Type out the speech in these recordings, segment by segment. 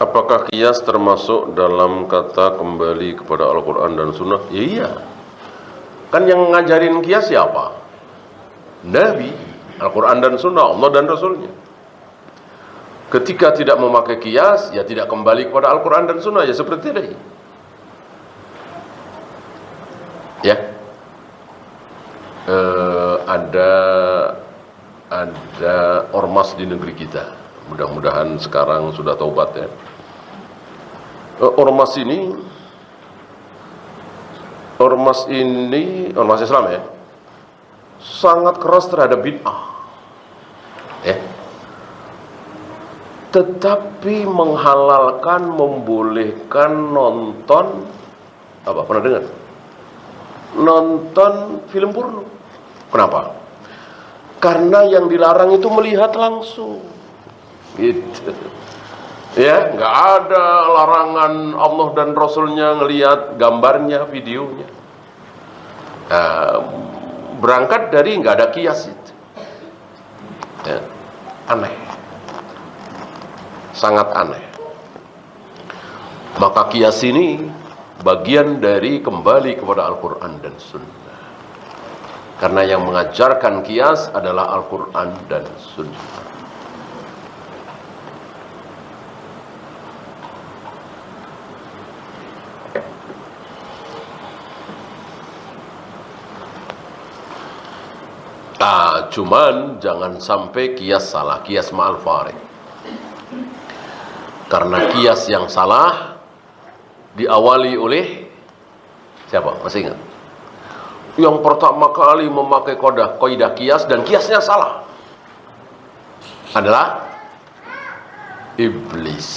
Apakah qiyas termasuk dalam kata kembali kepada Al-Quran dan Sunnah? Ya, iya. Kan yang ngajarin qiyas siapa? Nabi, Al-Quran dan Sunnah, Allah dan Rasulnya. Ketika tidak memakai qiyas, ya tidak kembali kepada Al-Quran dan Sunnah. Ya seperti tadi. Ya. Ada ormas di negeri kita. Mudah-mudahan sekarang sudah taubat ya. Ormas ini ormas Islam ya, sangat keras terhadap bid'ah ya, tetapi menghalalkan, membolehkan nonton apa, pernah dengar? Nonton film porno. Kenapa? Karena yang dilarang itu melihat langsung gitu ya, nggak ada larangan Allah dan Rasulnya ngelihat gambarnya, videonya. Berangkat dari nggak ada qiyas itu ya, aneh, sangat aneh. Maka qiyas ini bagian dari kembali kepada Al-Quran dan Sunnah, karena yang mengajarkan qiyas adalah Al-Quran dan Sunnah. Cuman jangan sampai qiyas salah, qiyas ma'al farid. Karena qiyas yang salah diawali oleh siapa? Masih ingat? Yang pertama kali memakai kaidah qiyas dan qiyasnya salah adalah iblis.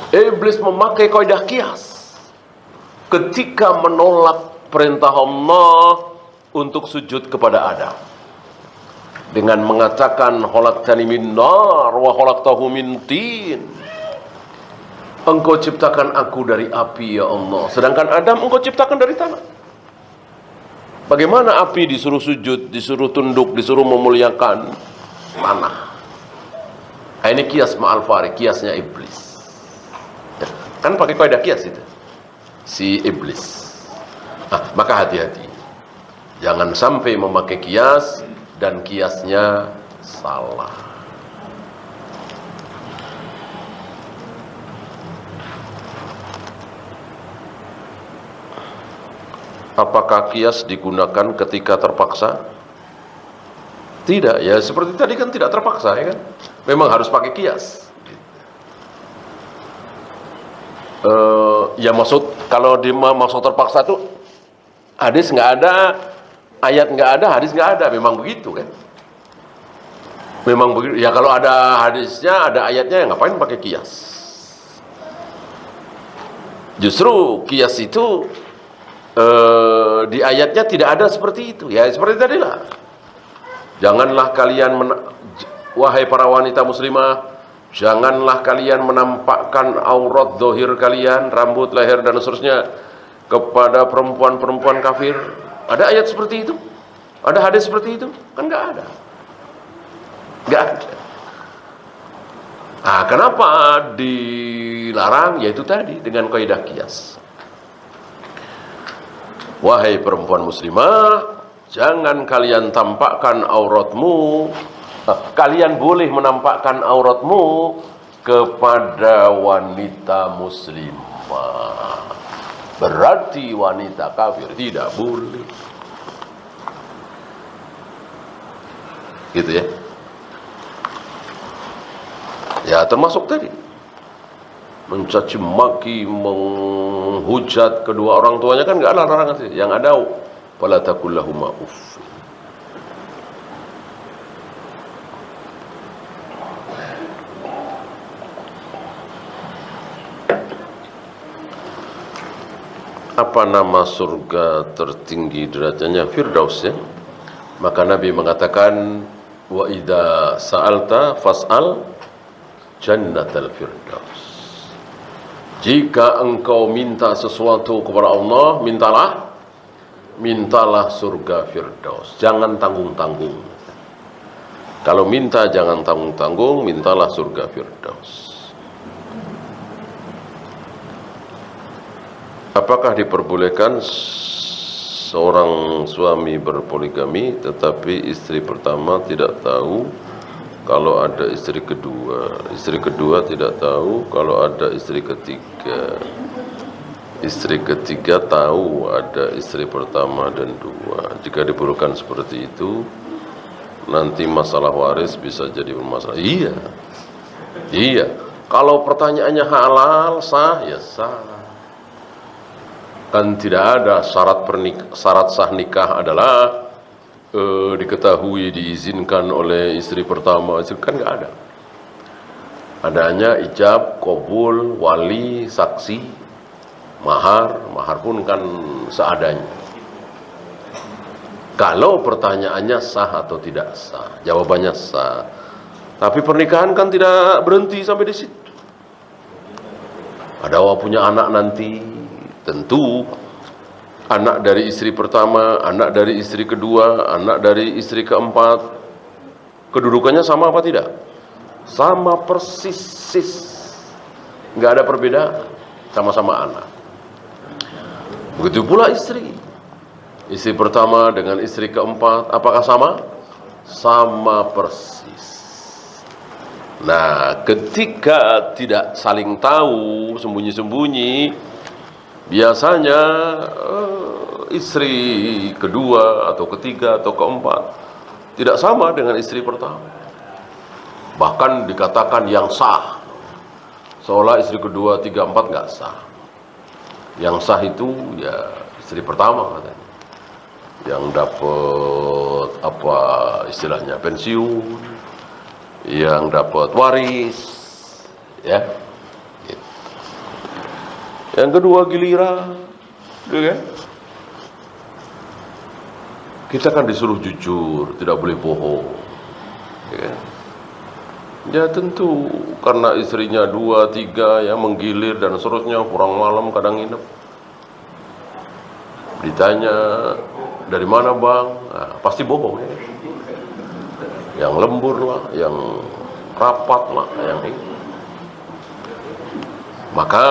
Iblis memakai kaidah qiyas ketika menolak perintah Allah untuk sujud kepada Adam dengan mengatakan khalaqtani min nar wa khalaqtahu min tin. Engkau ciptakan aku dari api ya Allah, sedangkan Adam engkau ciptakan dari tanah. Bagaimana api disuruh sujud, disuruh tunduk, disuruh memuliakan tanah? Ini qiyas ma'al farid, qiyasnya iblis. Kan pakai kaidah qiyas itu si iblis. Maka hati-hati, jangan sampai memakai qiyas dan qiyasnya salah. Apakah qiyas digunakan ketika terpaksa? Tidak, ya seperti tadi kan tidak terpaksa ya kan. Memang harus pakai qiyas. Ya maksud, kalau maksud terpaksa itu hadis nggak ada, ayat nggak ada, hadis nggak ada, memang begitu kan? Memang begitu. Ya kalau ada hadisnya, ada ayatnya, ya ngapain pakai qiyas? Justru qiyas itu di ayatnya tidak ada seperti itu. Ya seperti tadi lah. Janganlah kalian wahai para wanita muslimah, janganlah kalian menampakkan aurat zahir kalian, rambut, leher dan seterusnya kepada perempuan-perempuan kafir. Ada ayat seperti itu? Ada hadis seperti itu? Kan nggak ada. Nggak ada. Kenapa dilarang? Yaitu tadi dengan kaidah qiyas. Wahai perempuan muslimah, jangan kalian tampakkan auratmu. Kalian boleh menampakkan auratmu kepada wanita muslimah. Berarti wanita kafir tidak boleh. Gitu ya. Ya termasuk tadi mencaci maki, menghujat kedua orang tuanya kan nggak ada larangan sih. Yang ada wala taqul lahuma uff. Apa nama surga tertinggi derajatnya? Firdaus ya. Maka Nabi mengatakan wa idza sa'alta fas'al jannatal firdaus. Jika engkau minta sesuatu kepada Allah, mintalah surga firdaus. Jangan tanggung-tanggung. Kalau minta jangan tanggung-tanggung, mintalah surga firdaus. Apakah diperbolehkan seorang suami berpoligami tetapi istri pertama tidak tahu kalau ada istri kedua tidak tahu kalau ada istri ketiga tahu ada istri pertama dan dua? Jika diperlukan seperti itu, nanti masalah waris bisa jadi bermasalah. Iya. Kalau pertanyaannya halal, sah, ya sah. Kan tidak ada syarat sah nikah adalah diketahui diizinkan oleh istri pertama, kan nggak ada. Adanya ijab, qabul, wali, saksi, mahar pun kan seadanya. Kalau pertanyaannya sah atau tidak sah, jawabannya sah. Tapi pernikahan kan tidak berhenti sampai di situ. Ada punya anak nanti, tentu anak dari istri pertama, anak dari istri kedua, anak dari istri keempat, kedudukannya sama apa tidak? Sama persis, nggak ada perbedaan, sama-sama anak. Begitu pula istri pertama dengan istri keempat, apakah sama? Sama persis. Nah, ketika tidak saling tahu, sembunyi-sembunyi, biasanya istri kedua atau ketiga atau keempat tidak sama dengan istri pertama. Bahkan dikatakan yang sah, seolah istri kedua, tiga, empat nggak sah. Yang sah itu ya istri pertama katanya, yang dapat apa istilahnya pensiun, yang dapat waris, ya. Yang kedua giliran, kan? Kita kan disuruh jujur, tidak boleh bohong, ya. Ya tentu karena istrinya 2, 3 ya menggilir dan seterusnya, pulang malam kadang nginep. Ditanya dari mana bang, nah, pasti bohong ya. Yang lembur lah, yang rapat lah, yang ini. Maka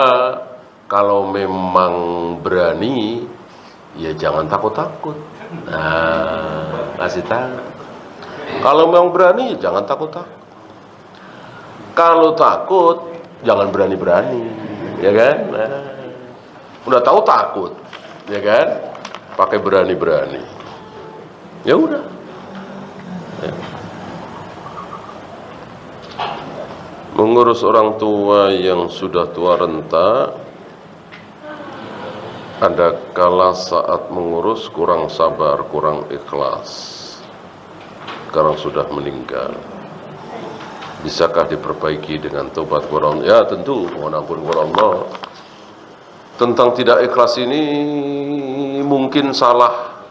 kalau memang berani, ya jangan takut-takut. Nah, kasih tahu. Kalau memang berani, ya jangan takut-takut. Kalau takut, jangan berani-berani, ya kan? Nah, udah tahu takut, ya kan? Pakai berani-berani. Ya udah. Ya. Mengurus orang tua yang sudah tua renta, ada kala saat mengurus kurang sabar, kurang ikhlas. Sekarang sudah meninggal. Bisakah diperbaiki dengan tobat kepada Allah? Ya tentu, mohon ampun kepada Allah. Tentang tidak ikhlas ini mungkin salah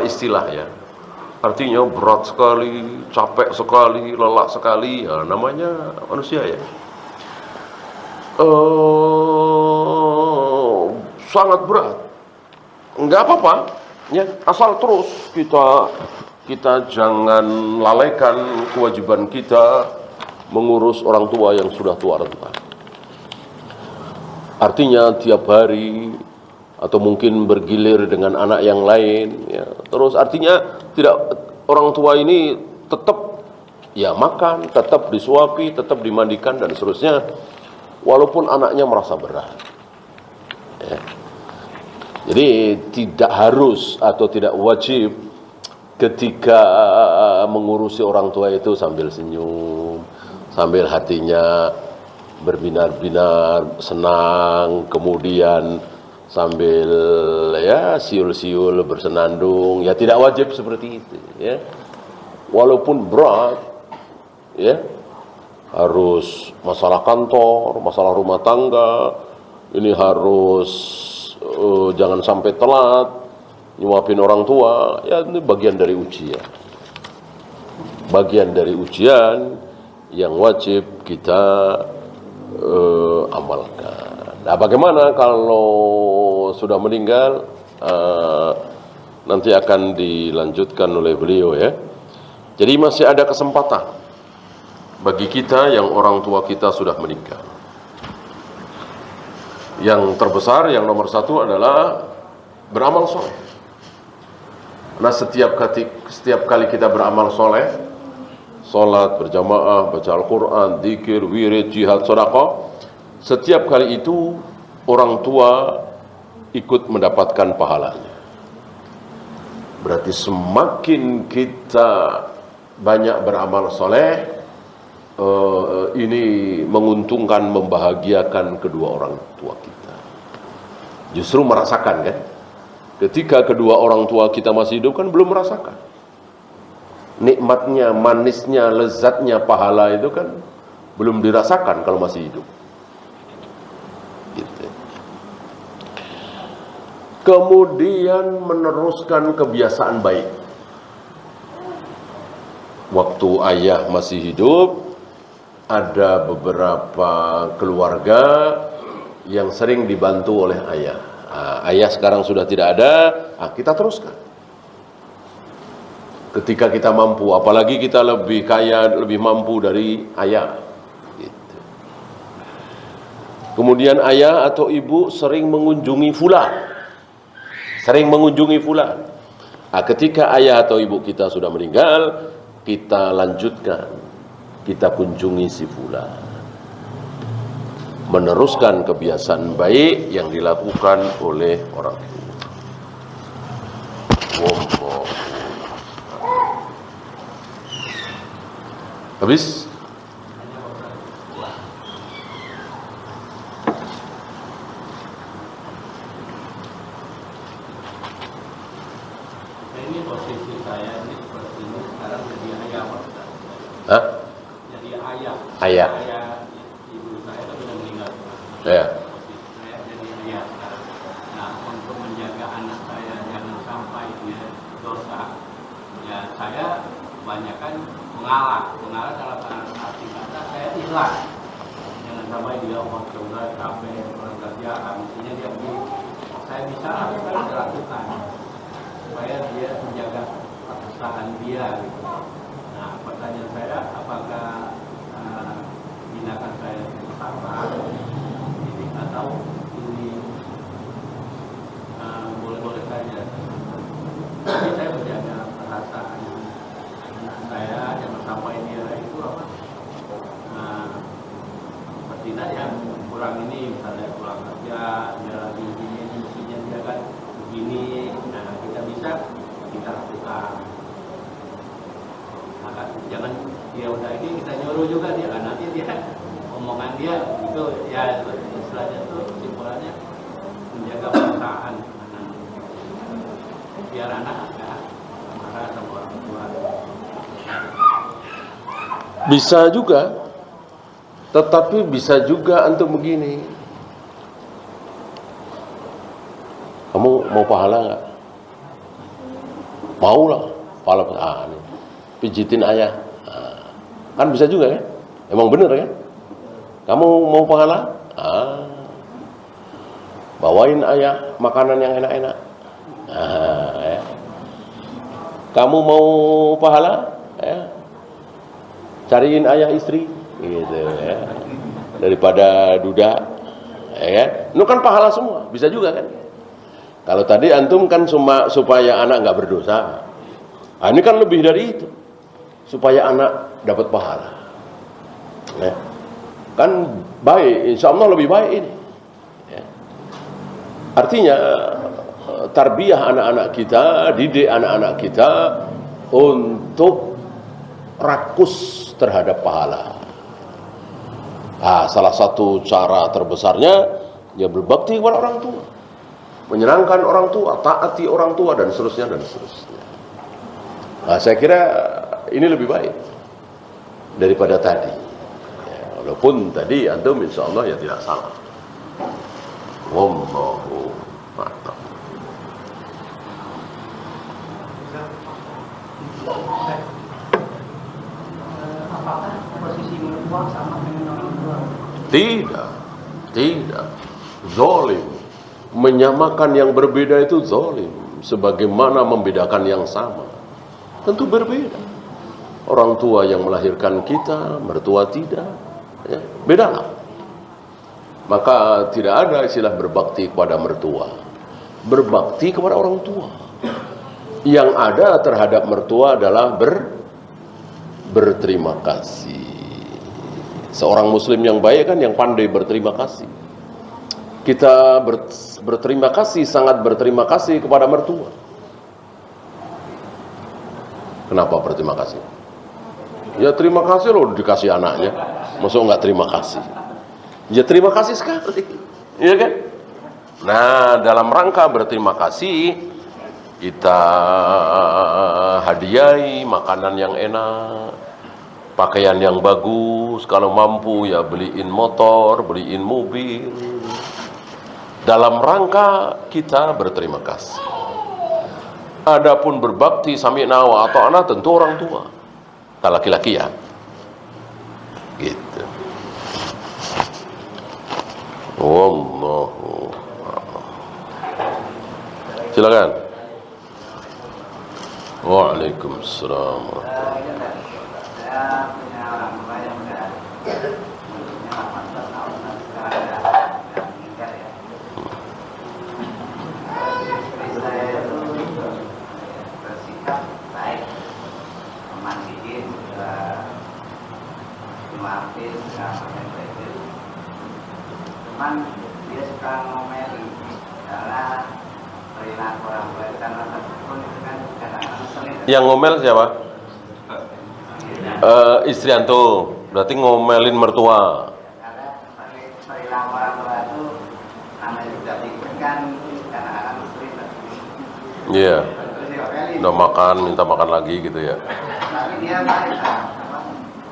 istilah ya. Artinya berat sekali, capek sekali, lelah sekali, ya namanya manusia ya. Sangat berat. Enggak apa-apa, ya asal terus kita jangan lalaikan kewajiban kita mengurus orang tua yang sudah tua renta. Artinya tiap hari atau mungkin bergilir dengan anak yang lain, ya. Terus artinya tidak, orang tua ini tetap ya makan, tetap disuapi, tetap dimandikan dan seterusnya, walaupun anaknya merasa berat. Ya. Jadi tidak harus atau tidak wajib ketika mengurusi orang tua itu sambil senyum, sambil hatinya berbinar-binar, senang, kemudian sambil ya siul-siul bersenandung, ya tidak wajib seperti itu ya. Walaupun berat ya, harus masalah kantor, masalah rumah tangga, ini harus jangan sampai telat nyuapin orang tua, ya ini bagian dari ujian. Bagian dari ujian yang wajib kita amalkan. Nah, bagaimana kalau sudah meninggal? Nanti akan dilanjutkan oleh beliau ya. Jadi masih ada kesempatan bagi kita yang orang tua kita sudah meninggal. Yang terbesar, yang nomor satu adalah beramal soleh. Nah, setiap kali kita beramal soleh, sholat berjamaah, baca Al-Quran, zikir, wirid, jihad, sedekah, setiap kali itu orang tua ikut mendapatkan pahalanya. Berarti semakin kita banyak beramal soleh, ini menguntungkan, membahagiakan kedua orang tua kita. Justru merasakan kan, ketika kedua orang tua kita masih hidup kan belum merasakan nikmatnya, manisnya, lezatnya pahala itu kan belum dirasakan kalau masih hidup gitu. Kemudian meneruskan kebiasaan baik. Waktu ayah masih hidup, ada beberapa keluarga yang sering dibantu oleh ayah. Ayah sekarang sudah tidak ada, kita teruskan. Ketika kita mampu, apalagi kita lebih kaya, lebih mampu dari ayah. Gitu. Kemudian ayah atau ibu sering mengunjungi fulan. Ketika ayah atau ibu kita sudah meninggal, kita lanjutkan, kita kunjungi si fulan, meneruskan kebiasaan baik yang dilakukan oleh orang tua. Habis? Ini posisi saya ini seperti ini sekarang jadi ayah, Pak. Hah? Jadi ayah. Ayah. Ibu saya itu sudah meninggal. Ya. Posisi saya jadi ayah sekarang. Nah, untuk menjaga anak saya jangan sampai dia dosa, ya saya kebanyakan mengalah dalam arti kata saya ikhlas. Jangan sampai dia coba capek orang kerja, mestinya dia begini. Saya bisa lakukan supaya dia menjaga kesusahan dia. Gitu. Nah, pertanyaan saya, apakah tindakan saya salah ini atau ini boleh-boleh saja? Tapi saya menjaga perasaan anak saya, jangan sampai dia itu apa? Tidak yang kurang ini, misalnya kurang kerja, dia lagi ini, mestinya dia kan begini. Nah, kita bisa kita lakukan. Maka jangan dia udah ini kita nyuruh juga dia kan, nanti dia omongan dia itu ya istilahnya itu simpulannya menjaga perasaan anak, biar anak enggak marah sama orang tua. Bisa juga, tetapi bisa juga antum begini, kamu mau pahala nggak? Mau lah, pahala nih. Pijitin ayah, kan bisa juga kan? Emang bener kan? Kamu mau pahala? Bawain ayah makanan yang enak-enak. Ya. Kamu mau pahala? Ya. Cariin ayah istri, gitu ya. Daripada duda, ya kan? Itu kan pahala semua, bisa juga kan? Kalau tadi antum kan cuma supaya anak nggak berdosa. Ini kan lebih dari itu. Supaya anak dapat pahala, ya. Kan baik, insya Allah lebih baik ini, ya. Artinya tarbiyah anak-anak kita, didik anak-anak kita untuk rakus terhadap pahala. Salah satu cara terbesarnya ya berbakti kepada orang tua, menyenangkan orang tua, taati orang tua, dan seterusnya dan seterusnya. Saya kira ini lebih baik daripada tadi, ya, walaupun tadi antum insya Allah ya tidak salah. Wallahu a'lam. Apakah posisi mertua sama dengan orang tua? Tidak. Zalim. Menyamakan yang berbeda itu zalim. Sebagaimana membedakan yang sama, tentu berbeda. Orang tua yang melahirkan kita, mertua tidak, ya, beda lah. Maka tidak ada istilah berbakti kepada mertua, berbakti kepada orang tua. Yang ada terhadap mertua adalah berterima kasih. Seorang muslim yang baik kan yang pandai berterima kasih. Kita berterima kasih, sangat berterima kasih kepada mertua. Kenapa berterima kasih? Ya terima kasih loh dikasih anaknya. Masa nggak terima kasih? Ya terima kasih sekali, iya kan? Nah, dalam rangka berterima kasih, kita hadiahi makanan yang enak, pakaian yang bagus, kalau mampu ya beliin motor, beliin mobil. Dalam rangka kita berterima kasih. Adapun berbakti sami'na wa ata'na tentu orang tua. Kita laki-laki ya. Gitu. Wallahu a'lam. Silakan. Waalaikumsalam. Saya punya orang tua yang udah umurnya 18 tahun dan sekarang udah meninggal ya. Istri saya itu bersikap baik, memandiin, maafin, segala macam. Cuman dia suka ngomelin karena perilaku orang tua itu karena pun itu kan kadang-kadang ngeselin. Yang ngomel siapa? Istri antum. Berarti ngomelin mertua. Karena perilaku orang tua itu namanya juga pikir kan kadang-kadang ngeselin. Iya. Terus diomelin. Udah makan, minta makan lagi gitu ya. Tapi dia baik lah,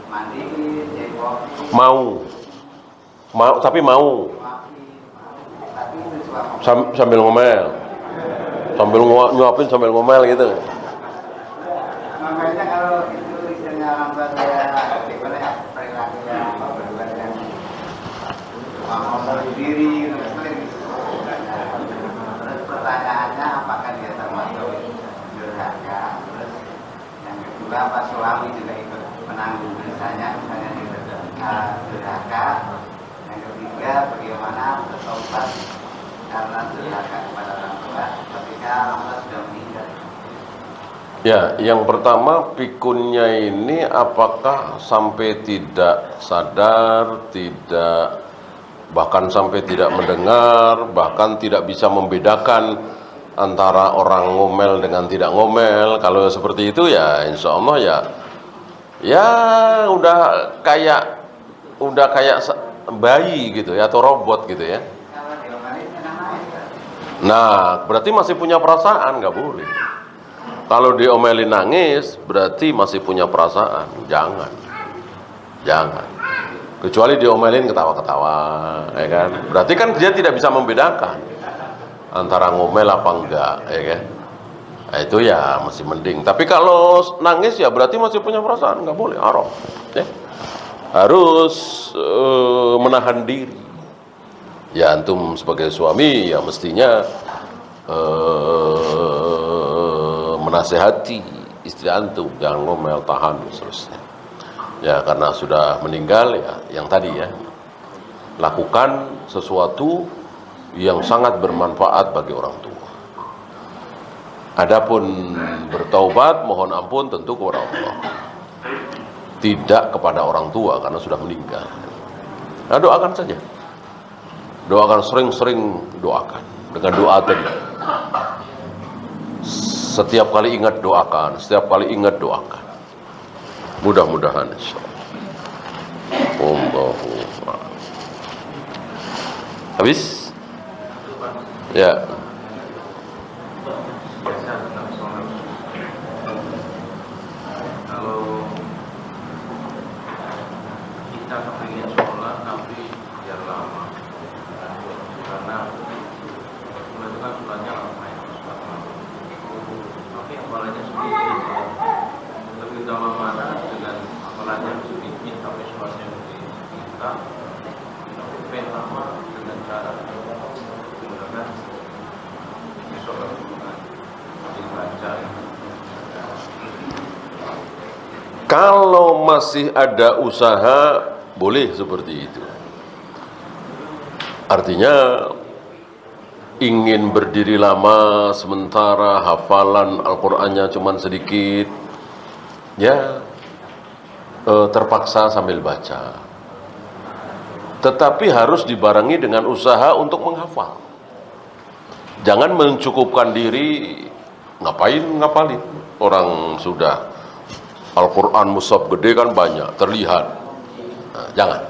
mandiin, jadi kopi, Tapi mau tapi itu suka sambil ngomel. Sambil nyuapin sambil ngomel gitu. makanya kalau itu istrinya orang tua saya gimana ya perilakunya berdua yang mau sendiri ngeselin gitu. Terus pertanyaannya apakah dia termasuk durhaka? Terus yang kedua apa suami juga ikut menanggung misalnya dia durhaka? Yang ketiga bagaimana bertobat karena durhaka kepada orang tua ketika orang tua sudah meninggal? Ya, yang pertama pikunnya ini apakah sampai tidak sadar, bahkan sampai tidak mendengar, bahkan tidak bisa membedakan antara orang ngomel dengan tidak ngomel. Kalau seperti itu ya insya Allah ya udah kayak bayi gitu ya, atau robot gitu ya. Kalau diomelin enak main kan? Nah, berarti masih punya perasaan, nggak boleh. Kalau diomelin nangis, berarti masih punya perasaan. Jangan. Kecuali diomelin ketawa-ketawa, ya kan? Berarti kan dia tidak bisa membedakan antara ngomel apa enggak, ya kan? Nah, itu ya masih mending. Tapi kalau nangis ya berarti masih punya perasaan, nggak boleh, haram. Ya. Harus menahan diri. Ya antum sebagai suami ya mestinya menasehati istri antum, jangan ngomel, tahan seterusnya. Ya karena sudah meninggal ya yang tadi ya, lakukan sesuatu yang sangat bermanfaat bagi orang tua. Adapun bertaubat mohon ampun tentu kepada Allah, tidak kepada orang tua karena sudah meninggal. Nah doakan saja, doakan, sering-sering doakan dengan doa tadi. Setiap kali ingat doakan, setiap kali ingat doakan. Mudah-mudahan insyaallah. Allahu a'lam. Habis? Ya. Kalau kita kepingin sholat tapi biar lama, karena itu kan sholatnya lama ya, tapi apalagi sedikit, lebih utama mana dengan apalagi sedikit tapi sholatnya lebih kita lebih lama dengan cara menggunakan sholat dibaca. Kalau masih ada usaha, boleh seperti itu. Artinya ingin berdiri lama sementara hafalan Al-Qur'annya cuma sedikit, ya terpaksa sambil baca. Tetapi harus dibarengi dengan usaha untuk menghafal. Jangan mencukupkan diri, ngapain ngapalin. Orang sudah Al-Quran mushaf gede kan banyak, terlihat. Nah, jangan.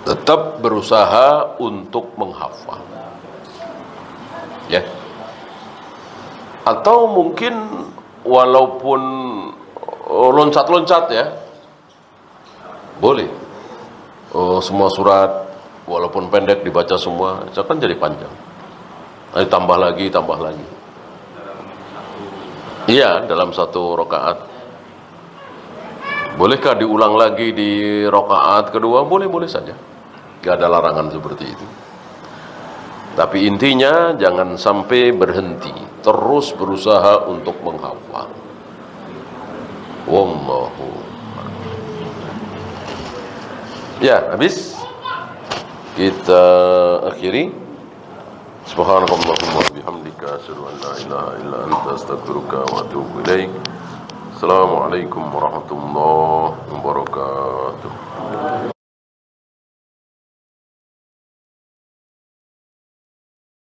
Tetap berusaha untuk menghafal. Ya. Atau mungkin walaupun loncat-loncat ya, boleh. Semua surat walaupun pendek dibaca semua, itu kan jadi panjang. Nah, tambah lagi. Iya, dalam satu rakaat. Bolehkah diulang lagi di rakaat kedua? Boleh saja. Gak ada larangan seperti itu. Tapi intinya jangan sampai berhenti, terus berusaha untuk menghafal. Wallahu. Ya, habis. Kita akhiri. Subhanakallahumma bihamdika asyhadu an la ilaha illa anta astaghfiruka wa atubu ilaik. Assalamualaikum warahmatullahi wabarakatuh.